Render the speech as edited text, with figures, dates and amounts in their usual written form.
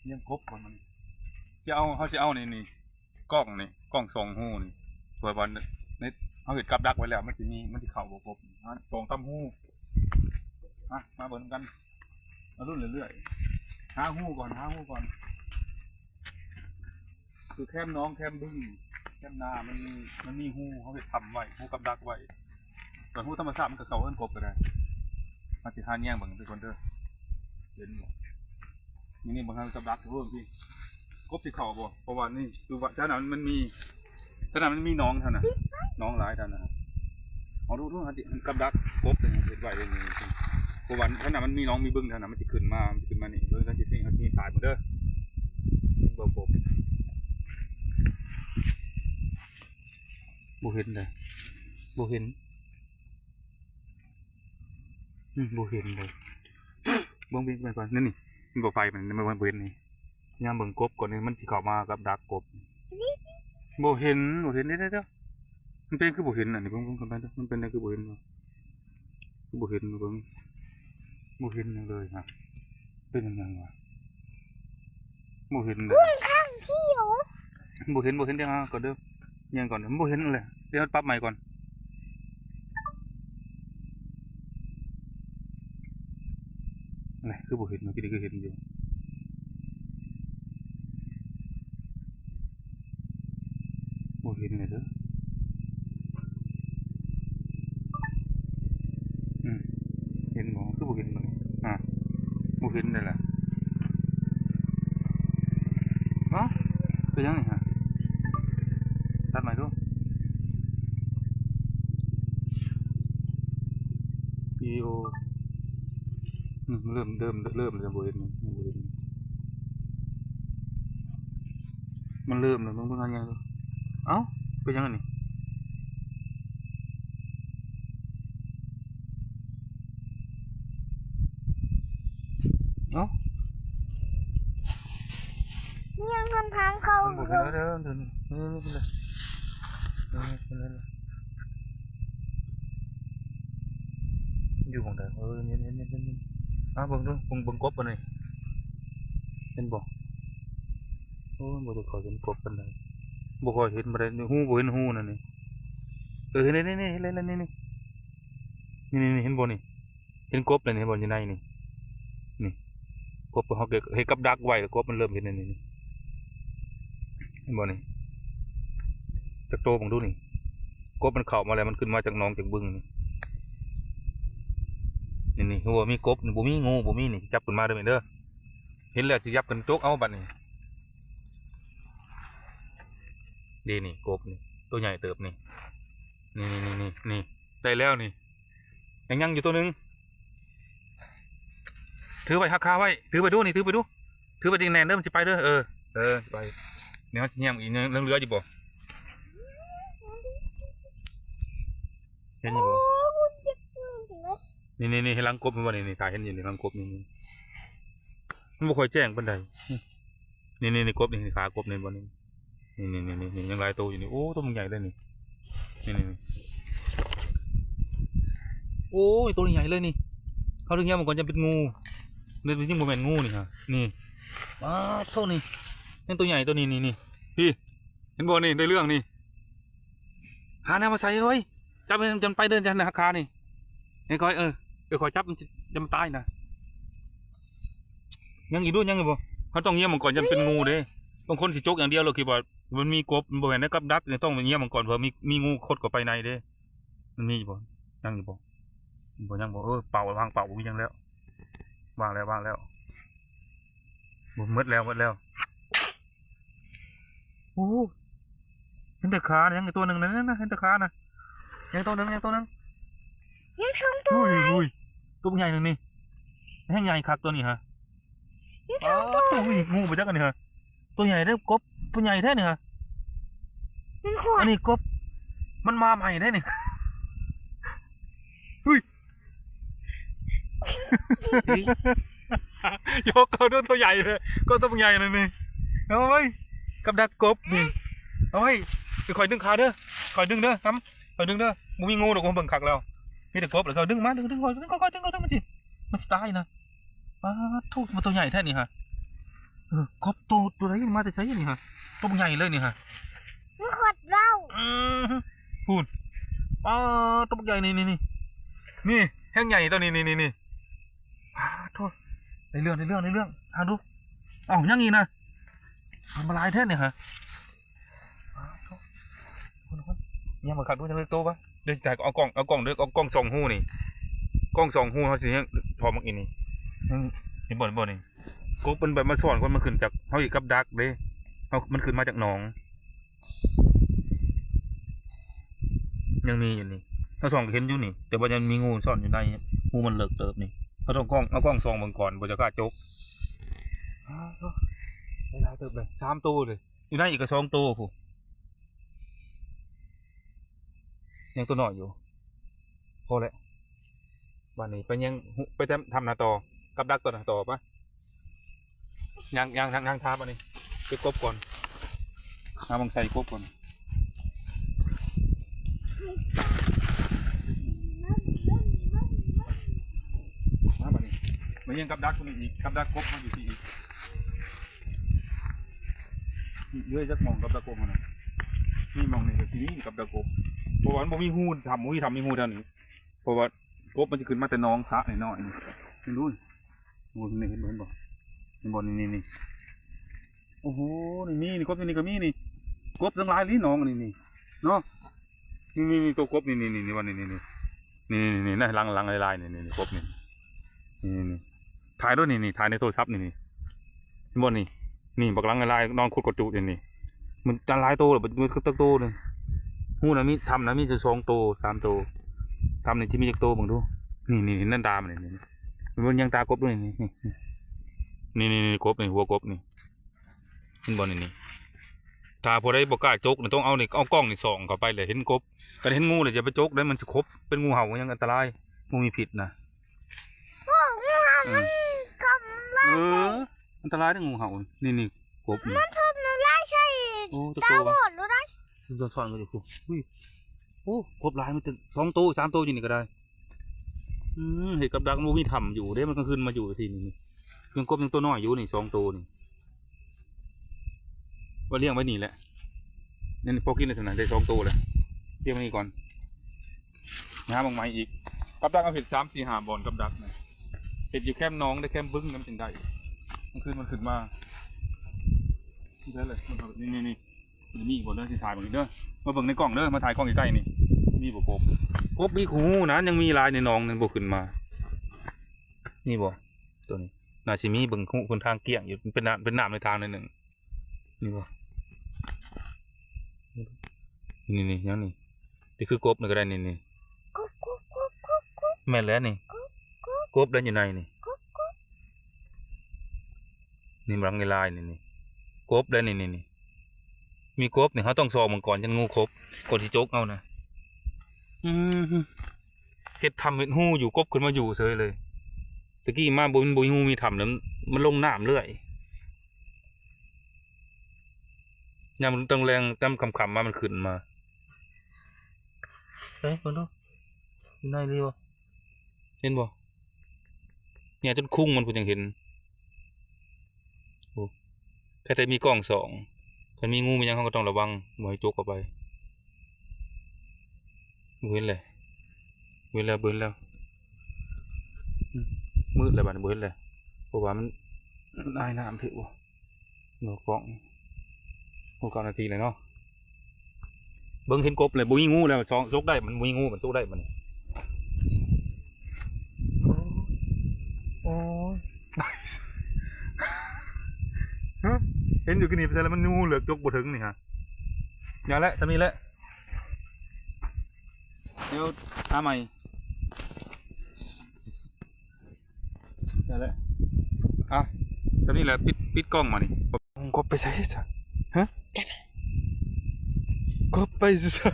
เลี้ยงกบมันจะเอาเขาจะเอานี่กล้องส่องหูนี่เปิดวันนี่เขาเห็นกับดักไว้แล้วมันจะเข่าบกบตรงตั้มหูมาเบิ่งกันมารุ่นเรื่อยๆหาหูก่อนคือแคมน้องแคมบึ้งแคมนามันมีหูเขาไปทำไว้หูกับดักไว้แต่หูธรรมชาติมันก็เข่าเอิ้นกบก็ได้มาติดหาแย่งบางทุกคนเด้อเห็นนี่บางครั้งกับดักร่วมพี่กบที่เข่าบ่เพราะว่านี่คือว่าท่านั้นมันมีน้องท่านน่ะน้องหลายท่านนะเอาดูฮะกับดักกบเป็นเห็ดไว้เลยนี่เพราะว่าท่านน่ะมันมีน้องมีบึ้งท่านน่ะมันจะขึ้นมานี่โดยท่านจะนี่ถ่ายมาเด้อบ่เห็นเลยบ่เห็นเลยเบิ่งไปก่อนนี่มันบ่ไฟมันบ่เห็นนี่ย่างเบิ่งกบก่อนนี่มันสิเข้ามากับดักกบบ่เห็นเด้อมันเป็นคือบ่เห็นอันนี้เบิ่งกันไปเด้อมันเป็นอะไรคือบ่เห็นคือบ่เห็นเบิ่งบ่เห็นเลยฮะเป็นยังวะบ่เห็นเลยข้างพี่เหรอบ่เห็นเดี๋ยวก่อนเด้อย่างก่อนบ่เห็นเลยเดี๋ยวปรับใหม่ก่อนนี่คือบ่เห็นเมื่อกี้คือเห็นอยู่บ่เห็นเลยเด้อเห็นบ่คือบ่เห็นบ่บ่เห็นเลยล่ะเป็นยังไงฮะตัดใหม่ดูวิดีโอเริ่มเลยบ่เห็นมันเริ่มแล้วมึงเพิ่งอันยังดูเอ้าเป็นยังไงนี่เอ้ายังคำถามเขามันบอกเดินเป็นเลยอยู่ของเดิมเนี่ยเบิ่งดูเบิ่งกบปะนี่เห็นบ่บ่ได้ขอเห็นกบปานใดบ่ค่อยเห็นบ่ได้หูบ่เห็นหูนั่นนี่นี่เห็นแล้วนี่เห็นบ่นี่เห็นกบเลยนี่บ่อยู่ในนี่กบเขาเห็นกับดักไว้กบมันเริ่มเห็นนี่เห็นบ่นี่จากโตผมดูนี่กบมันเข้ามาแล้วมันขึ้นมาจากหนองจากบึงนี่หัวมีกบบ่มีงูบ่มีนี่จับขึ้นมาเด้อเด้อเห็นแล้วสิยับกันโจกเอาบัดนี้ดีนี่กบนี่ตัวใหญ่เติบนี่ได้แล้วนี่ยังอยู่ตัวนึงถือไว้หักคาไว้ถือไปดูนี่ถือไปดิงแนนเริ่มจะไปเด้อไปเนี่ยมันเงี้ยอีกเรื่องเรืออยู่บ่เห็นอยู่บ่นี่ให้ลังกบมันบ่นี่ถ่ายเห็นอยู่นี่ลังกบนี่มันบ่ค่อยแจ้งปานใดนี่กบนี่ขากบนี่บ่นี่ยังหลายตัวอยู่นี่โอ้ตัวมันใหญ่เลยนี่โอ้ยตัวใหญ่เลยนี่เขาถึงเงี้ยมันก่อนจะเป็นงูเนี่ยจริงๆมันเป็นงูนี่ฮะนี่เท่านี้นี่ตัวใหญ่ตัวนี้นี่พี่เห็นบ่นี่ได้เรื่องนี่หาแนวมาใส่เฮ้ยจับมันไปเดินจันหักคานี่ไอ้คอยเดี๋ยวคอยจับมันจะมาตายนะยังอีกด้วยยังไงบ่เขาต้องเงี้ยมันก่อนจะเป็นงูเด้บางคนสิจกอย่างเดียวเราคิดว่ามันมีกบมันบ่เห็นนะกับดักเนี่ยต้องเงี้ยมันก่อนเผื่อมีงูคดเข้าไปในเด้มันมีบ่ยังอยู่บ่ยังบ่เป่าวางเป่ายังแล้ววางแล้วหมดแล้วโอ้เห็นแต่ขายังอีกตัวหนึ่งนั่นนะเห็นแต่ขานะยังตัวหนึ่งยังสองตัวอุ้ยตัวใหญ่หนึ่งนี่แห้งใหญ่คักตัวนี้ฮะยังสองตัวงูไปจักกันนี่ฮะตัวใหญ่ได้กบตัวใหญ่แท้นี่ฮะอันนี้กบมันมาใหม่ได้นี่ยกเขาด้วยตัวใหญ่เลยก็ตัวใหญ่เลยนี่เอาไว้กับดักกบนี่เอาไว้ไปคอยดึงขาเด้อคอยดึงเด้อครับคอยดึงเด้อมึงมีงูหรอกผมเบิ่งขักแล้วมีแต่กบเลยคอยดึงมาดึงคอยดึงมันสิตายนะทุกมันตัวใหญ่แท้นี่ฮะ กบตัวไหนมาแต่ใช้นี่ฮะตัวใหญ่เลยนี่ฮะ มันขดเรา พูดตัวใหญ่นี่แห้งใหญ่ตัวนี่โทษในเรื่องดูยังงี้นะทำอะไรแท้เนี่ยฮะเนี่ยมาขัดด้วยจะเลยโตปะเดี๋ยวจ่ายเอากล้องเด้อเอากล้อง2 หูนี่กล้อง2 หูเขาสิพอมักอินนี่นี่บ่นี่กบเป็นแบบมาสอนคนมันขึ้นจากเขาอีกกับดักเด้เขามันขึ้นมาจากหนองยังมีอยู่นี่เขาส่องเห็นอยู่นี่แต่ว่ายังมีงูซ่อนอยู่ในงูมันเลิกเติบนี่เขาต้องเอากล้องส่องมันก่อนบ่จะกล้าจกหลายเติบเลย3 ตัวเลยอยู่ในอีกก็2 ตัวผู้ยังตัวน้อยอยู่พอแล้ววันนี้ไปยังไปทำนาต่อกับดักตัวนาต่อปะยังทางท้าปะนี่ไปกบก่อนบังใส่กบก่อนมาปะนี่มายังกับดักตัวนี้อีกกับดักกบมาอยู่ที่อีกเลื่อยจักมองกับดักกบมันนี่มองนี่ที่นี่กับดักกบเพราะว่ามันมีหูทำมีหูเท่านี้เพราะว่ากบมันจะขึ้นมาแต่น้องสะหน่อยนี่ดูงูนี่เห็นบ่นี่โอ้โหนี่กบนี่ก็มีนี่กบทั้งหลายนี่น้องนี่เนาะนี่ตัวกบนี่วันนี่นะลังลายนี่กบนี่ถ่ายด้วยนี่ถ่ายในโทรศัพท์นี่บนนี่บักลังลายนอนขุดกระจุกนี่มันจะลายโตหรือมันคือตั้งโตเลยหูนะมีทำนะมีจะ2 ตัว 3 ตัวทำนี่ที่มีจากโตบังดูนี่นั่นตามันนี่มันยังตากบด้วยนี่กบนี่หัวกบนี่เห็นบอลนี่ถ้าพอได้บอกกล้าจกเนี่ยต้องเอากล้องนี่ส่องเข้าไปเลยเห็นกบก็เห็นงูเลยจะไปจกได้มันจะคบเป็นงูเห่ายังอันตรายงูมีพิษนะอันตรายได้งูเห่านี่กบมันทำน้ำลายใช่ตาบอดหรือไรตัวซ่อนกันอยู่คู่โอ้กบลายมันจะ2 ตัว 3 ตัวอยู่นี่ก็ได้เห็นกับดักงูมีทำอยู่เด้มันกลางคืนมาอยู่สินี่ยังกบยังตัวน้อยอยู่นี่2 ตัวนี่ว่าเลี้ยงไว้นี่แหละนี่พอกินในถนนได้2 ตัวเลยเลี้ยงไว้นี่ก่อนบางไม้อีกกับดักเอาเห็ด3 4 5 บอนกับดักนะเห็ดอยู่แคมน้องได้แคมบึ้งน้ำจึงได้กลางคืนมันขึ้นมาได้เลยนี่มีอีกบนเด้อที่ถ่ายบางทีเด้อมาเบิ่งในกล้องเด้อมาถ่ายกล้องใกล้ๆนี่มีบ่กบมีหูนะยังมีลายในน้องนั่นบ่ขึ้นมานี่บ่ตัวนี้นาชิมีเบิ่งหูคนทางเกี่ยงอยู่เป็นน้ำในทางนึงนี่บ่นี่ยังนี่คือกบนี่ก็ได้นี่แม่นแล้วนี่กบได้อยู่ในนี่รังในลายนี่กบได้นี่มีกบเนี่ยเขาต้องซองมังกรจนงูครบก่อนที่โจกเอานะเห็ดทำเห็ดหู้อยู่กบขึ้นมาอยู่เลยตะกี้มาบุญหูมีทำแล้วมันลงน้ำเรื่อยยามมันต้องแรงจำคำมามันขึ้นมาเฮ้ยคนดูอยู่ไหนรีวะเห็นบ่เนี่ยจนคุ้งมันคุณยังเห็นโอ้แค่แต่มีกล้อง2ถ้ามีงูมันยังเขาก็ต้องระวังบ่ให้โจกเข้าไปเว้นแล้วมืดเลยบ้านเว้นเลยเพราะว่ามันได้น้ำถือว่าหนูกล้อง9 นาทีเลยเนาะเบิ้งเห็นกบเลยบุยงูแล้วโจกได้มันบุยงูมันโจกได้มันโอ้เห็นอยู่กันนี่ไปแล้วมันงูเหลือจกบ่ถึงนี่ฮะอย่างละจะมีละเดี๋ยวหาใหม่อย่างละจะมีละปิดกล้องมานี่กบไปใส่จ้ะฮะกบไปใส่